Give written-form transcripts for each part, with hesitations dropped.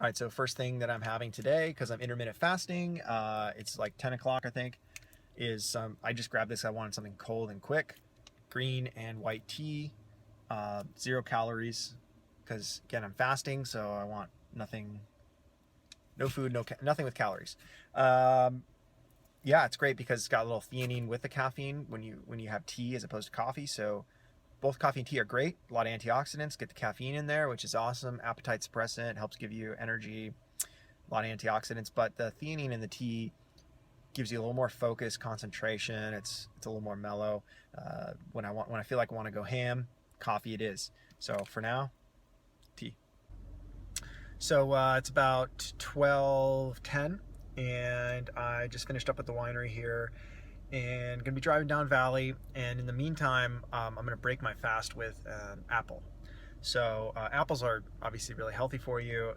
All right, so first thing that I'm having today, because I'm intermittent fasting, it's like 10 o'clock, I think, is I just grabbed this. I wanted something cold and quick. Green and white tea, 0 calories, because again, I'm fasting, so I want nothing, no food, nothing with calories. Yeah, it's great because it's got a little theanine with the caffeine when you have tea as opposed to coffee. So both coffee and tea are great. A lot of antioxidants, get the caffeine in there, which is awesome. Appetite suppressant, helps give you energy. A lot of antioxidants, but the theanine in the tea gives you a little more focus, concentration. It's a little more mellow. When I feel like I want to go ham, coffee it is. So for now, tea. So it's about 12:10, and I just finished up at the winery here, and gonna be driving down Valley. And in the meantime, I'm gonna break my fast with an apple. So apples are obviously really healthy for you,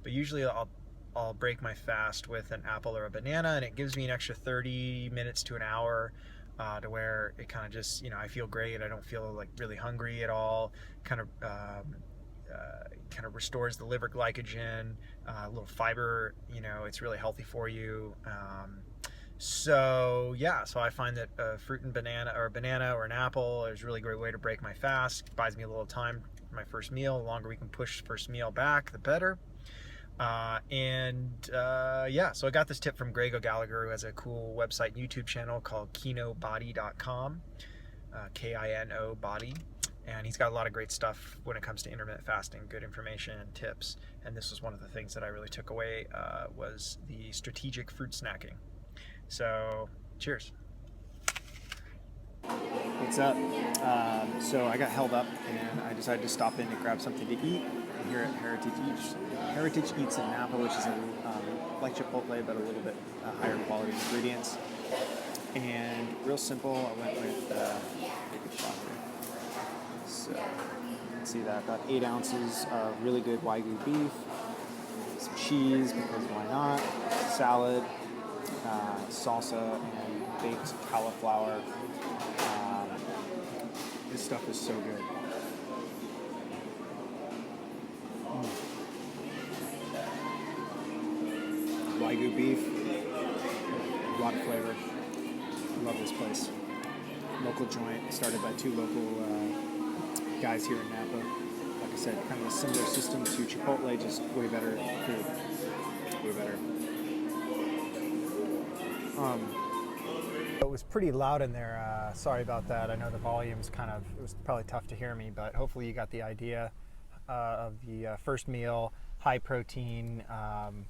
but usually I'll break my fast with an apple or a banana, and it gives me an extra 30 minutes to an hour to where it kind of just, I feel great. I don't feel like really hungry at all. Kind of restores the liver glycogen, a little fiber. It's really healthy for you. So I find that fruit and banana or an apple is a really great way to break my fast. It buys me a little time for my first meal. The longer we can push first meal back, the better. So I got this tip from Greg O'Gallagher, who has a cool website and YouTube channel called kinobody.com, Kino body. And he's got a lot of great stuff when it comes to intermittent fasting, good information and tips. And this was one of the things that I really took away, was the strategic fruit snacking. So, cheers. What's up? So I got held up and I decided to stop in to grab something to eat here at Heritage Eats in Napa, which is like Chipotle, but a little bit higher quality ingredients. And real simple, I went with good shot here. So, you can see that. Got 8 ounces of really good Wagyu beef, some cheese, because why not, salad, salsa, and baked cauliflower. This stuff is so good. Wagyu beef, a lot of flavor. Love this place. Local joint, started by 2 local guys here in Napa. Like I said, kind of a similar system to Chipotle, just way better food. Way better. It was pretty loud in there. Sorry about that. I know the volume's it was probably tough to hear me, but hopefully you got the idea of the first meal. High protein,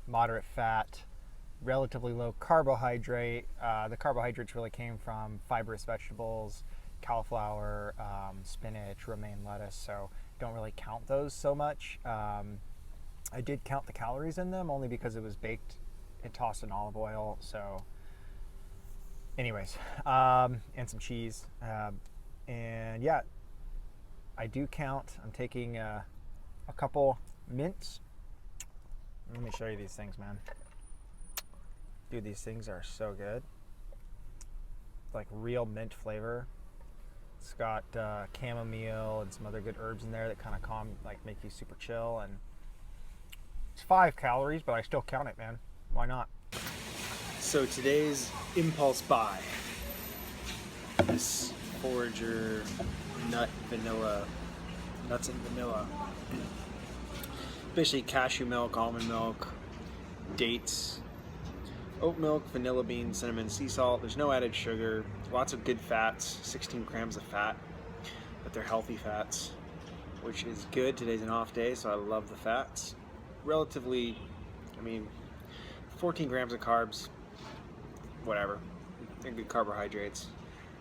moderate fat, relatively low carbohydrate. The carbohydrates really came from fibrous vegetables, cauliflower, spinach, romaine lettuce, so don't really count those so much. I did count the calories in them only because it was baked and tossed in olive oil, so anyways, and some cheese. And yeah, I do count. I'm taking a couple mints. Let me show you these things, man. Dude, these things are so good. Like real mint flavor. It's got chamomile and some other good herbs in there that kind of make you super chill. And it's 5 calories, but I still count it, man. Why not? So today's impulse buy. This Forager nuts and vanilla. Basically cashew milk, almond milk, dates, oat milk, vanilla beans, cinnamon, sea salt. There's no added sugar. Lots of good fats, 16 grams of fat, but they're healthy fats, which is good. Today's an off day, so I love the fats. Relatively, 14 grams of carbs, whatever. They're good carbohydrates.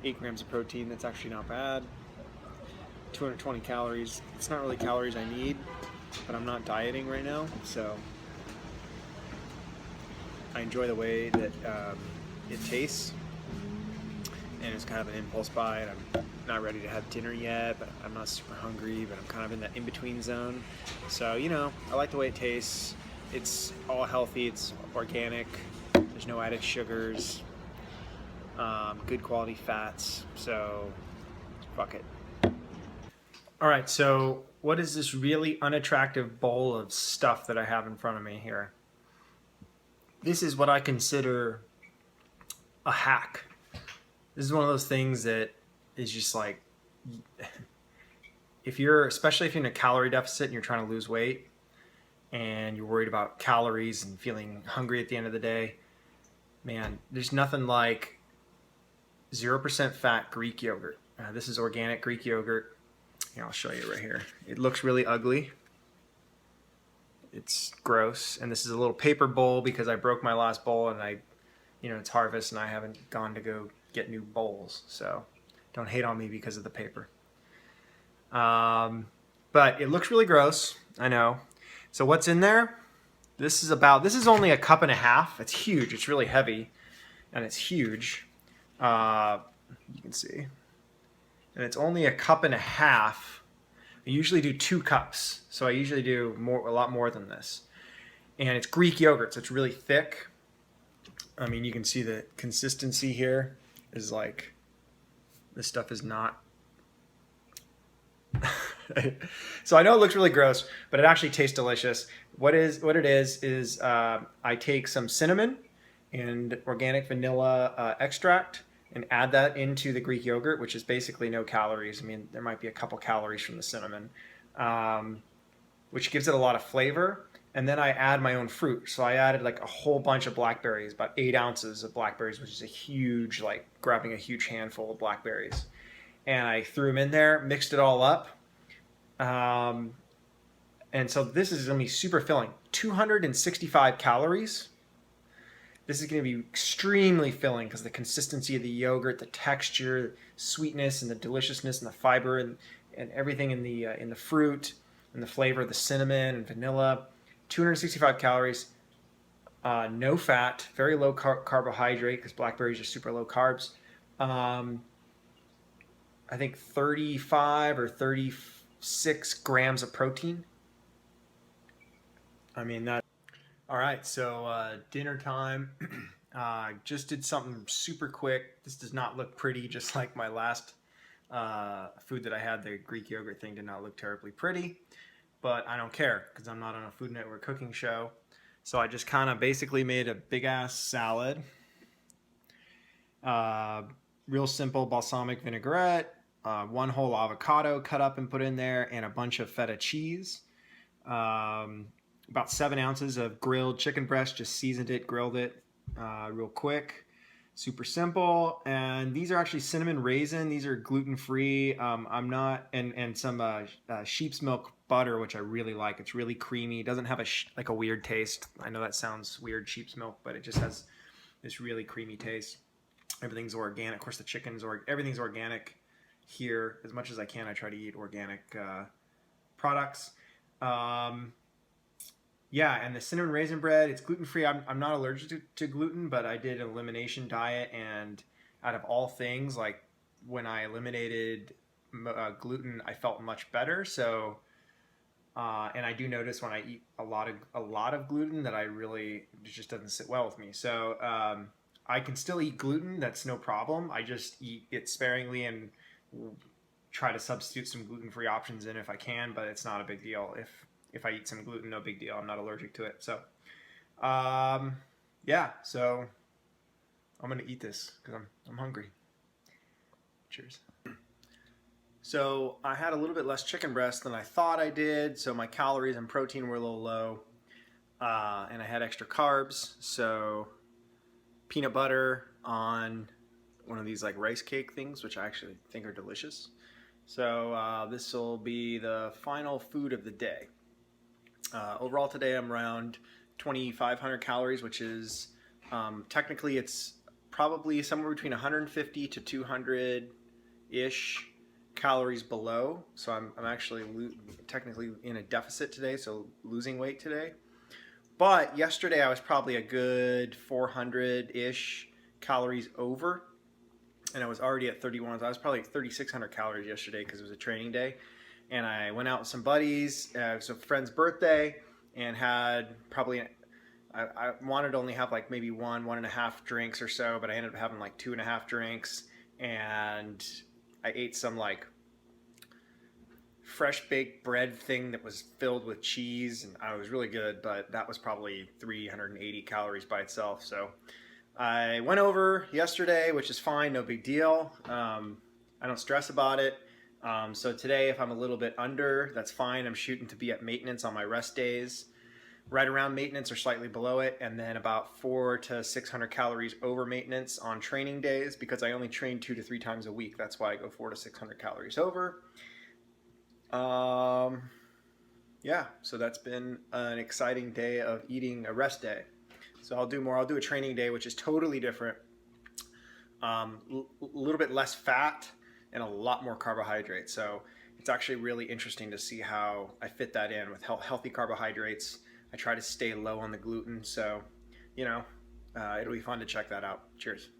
8 grams of protein, that's actually not bad. 220 calories. It's not really calories I need, but I'm not dieting right now, so I enjoy the way that it tastes, and it's kind of an impulse buy, and I'm not ready to have dinner yet, but I'm not super hungry, but I'm kind of in that in-between zone. So, I like the way it tastes. It's all healthy, it's organic, there's no added sugars, good quality fats, so fuck it. All right, so what is this really unattractive bowl of stuff that I have in front of me here? This is what I consider a hack. This is one of those things that is just like, especially if you're in a calorie deficit and you're trying to lose weight and you're worried about calories and feeling hungry at the end of the day, man, there's nothing like 0% fat Greek yogurt. This is organic Greek yogurt. Here, I'll show you right here. It looks really ugly. It's gross. And this is a little paper bowl because I broke my last bowl and it's harvest and I haven't gone to go get new bowls. So don't hate on me because of the paper. But it looks really gross. I know. So what's in there? This is only a cup and a half. It's huge. It's really heavy and it's huge. You can see. And it's only a cup and a half. I usually do 2 cups. So I usually do a lot more than this. And it's Greek yogurt, so it's really thick. I mean, you can see the consistency here is like, this stuff is not. So I know it looks really gross, but it actually tastes delicious. What it is I take some cinnamon and organic vanilla extract and add that into the Greek yogurt, which is basically no calories. I mean, there might be a couple calories from the cinnamon, which gives it a lot of flavor. And then I add my own fruit. So I added like a whole bunch of blackberries, about 8 ounces of blackberries, which is a huge, like grabbing a huge handful of blackberries. And I threw them in there, mixed it all up. And so this is going to be super filling. 265 calories. This is going to be extremely filling because the consistency of the yogurt, the texture, sweetness, and the deliciousness, and the fiber, and everything in the fruit, and the flavor of the cinnamon and vanilla. 265 calories, no fat, very low carbohydrate because blackberries are super low carbs. I think 35 or 36 grams of protein. I mean, that. All right, so dinner time. Just did something super quick. This does not look pretty, just like my last food that I had. The Greek yogurt thing did not look terribly pretty, but I don't care because I'm not on a Food Network cooking show. So I just kind of basically made a big ass salad. Real simple balsamic vinaigrette, 1 whole avocado cut up and put in there, and a bunch of feta cheese. About 7 ounces of grilled chicken breast, just seasoned it, grilled it real quick. Super simple. And these are actually cinnamon raisin. These are gluten-free. I'm not, and some sheep's milk butter, which I really like. It's really creamy. It doesn't have like a weird taste. I know that sounds weird, sheep's milk, but it just has this really creamy taste. Everything's organic. Of course, the chicken's everything's organic here. As much as I can, I try to eat organic products. Yeah, and the cinnamon raisin bread, it's gluten-free. I'm not allergic to gluten, but I did an elimination diet, and out of all things, like when I eliminated gluten, I felt much better. So, and I do notice when I eat a lot of gluten that it just doesn't sit well with me. So I can still eat gluten. That's no problem. I just eat it sparingly and try to substitute some gluten-free options in if I can, but it's not a big deal. If I eat some gluten, no big deal. I'm not allergic to it. So, yeah. So I'm gonna eat this because I'm hungry. Cheers. So I had a little bit less chicken breast than I thought I did. So my calories and protein were a little low, and I had extra carbs. So peanut butter on one of these like rice cake things, which I actually think are delicious. So this will be the final food of the day. Overall today I'm around 2,500 calories, which is technically it's probably somewhere between 150 to 200-ish calories below. So I'm actually technically in a deficit today, so losing weight today. But yesterday I was probably a good 400-ish calories over, and I was already at 31. So I was probably 3,600 calories yesterday because it was a training day. And I went out with some buddies. It was a friend's birthday, and had probably, I wanted to only have like maybe 1.5 drinks or so, but I ended up having like 2.5 drinks. And I ate some like fresh baked bread thing that was filled with cheese, and I was really good, but that was probably 380 calories by itself. So I went over yesterday, which is fine, no big deal. I don't stress about it. So today, if I'm a little bit under, that's fine. I'm shooting to be at maintenance on my rest days, right around maintenance or slightly below it, and then about 400 to 600 calories over maintenance on training days, because I only train 2 to 3 times a week. That's why I go 400 to 600 calories over. Yeah, so that's been an exciting day of eating a rest day. So I'll do more. I'll do a training day, which is totally different. A little bit less fat and a lot more carbohydrates. So it's actually really interesting to see how I fit that in with healthy carbohydrates. I try to stay low on the gluten. So, it'll be fun to check that out. Cheers.